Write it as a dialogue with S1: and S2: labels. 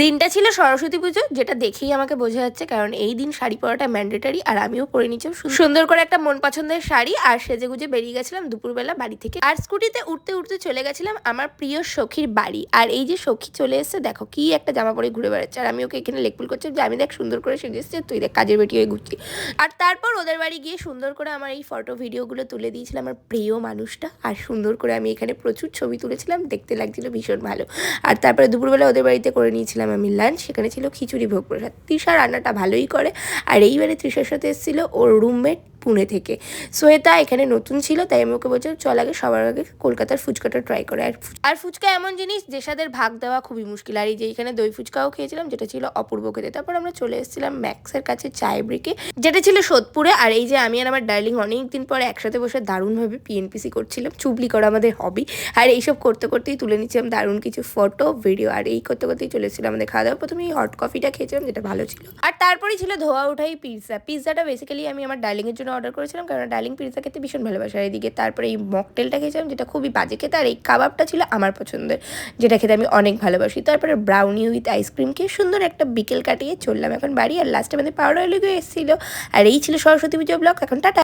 S1: দিনটা ছিল সরস্বতী পুজো, যেটা দেখেই আমাকে বোঝা যাচ্ছে, কারণ এই দিন শাড়ি পরাটা ম্যান্ডেটারি। আর আমিও পরে নিচ্ছি সুন্দর করে একটা মন পছন্দের শাড়ি, আর সেজে গুজে বেরিয়ে গেছিলাম দুপুরবেলা বাড়ি থেকে। আর স্কুটিতে উঠতে উঠতে চলে গেছিলাম আমার প্রিয় সখীর বাড়ি। আর এই যে সখী চলে এসেছে, দেখো কি একটা জামা পরে ঘুরে বেড়াচ্ছে, আর আমি ওকে এখানে লেকপুল করছি যে আমি দেখ সুন্দর করে সেজে এসেছি, তুই দেখ কাজের বেটি হয়ে ঘুরছি। আর তারপর ওদের বাড়ি গিয়ে সুন্দর করে আমার এই ফটো ভিডিওগুলো তুলে দিয়েছিলাম আমার প্রিয় মানুষটা, আর সুন্দর করে আমি এখানে প্রচুর ছবি তুলেছিলাম, দেখতে লাগছিল ভীষণ ভালো। আর তারপরে দুপুরবেলা ওদের বাড়িতে করে নিয়েছিলাম আমি লাঞ্চ। সেখানে ছিল খিচুড়ি, ভোগ প্রসাদ। তৃষা রান্নাটা ভালোই করে, আর এইবারে তৃষার সাথে এসেছিল ওর রুমমেট পুনে থেকে শ্বেতা। এখানে নতুন ছিল, তাই আমি ওকে বলছি চল আগে সবার আগে কলকাতার ফুচকাটা ট্রাই করে। আর ফুচকা এমন জিনিস যে সাদের ভাগ দেওয়া খুবই মুশকিল। আর এই যে এখানে দই ফুচকাও খেয়েছিলাম, যেটা ছিল অপূর্ব খেতে। তারপর আমরা চলে এসেছিলাম ম্যাক্সের কাছে চায় ব্রেকে, যেটা ছিল সোদপুরে। আর এই যে আমি আর আমার ডার্লিং অনেকদিন পরে একসাথে বসে দারুণভাবে পিএনপিসি করছিলাম, চুবলি করা আমাদের হবি। আর এইসব করতে করতেই তুলে নিচ্ছিলাম দারুণ কিছু ফটো ভিডিও। আর এই করতে করতেই চলে এসেছিলাম আমাদের খাওয়া দাওয়া। প্রথমে এই হট কফিটা খেয়েছিলাম, যেটা ভালো ছিল। আর তারপরেই ছিল ধোয়া ওঠাই পিৎজাটা বেসিক্যালি আমি আমার ডার্লিংয়ের জন্য অর্ডার করেছিলাম, কারণ ডার্লিং পিৎজা খেতে ভীষণ ভালোবাসে। আর এদিকে তারপরে এই মকটেলটা খেয়েছিলাম, যেটা খুবই বাজে খেতে। আর এই কাবাবটা ছিল আমার পছন্দের, যেটা খেতে আমি অনেক ভালোবাসি। তারপরে ব্রাউনি উইথ আইসক্রিম খেয়ে সুন্দর একটা বিকেল কাটিয়ে চললাম এখন বাড়ি। আর লাস্টে আমাদের পাউডার লেগে এসেছিলো। আর এই ছিল সরস্বতী পুজো ব্লগ। এখন টাটা।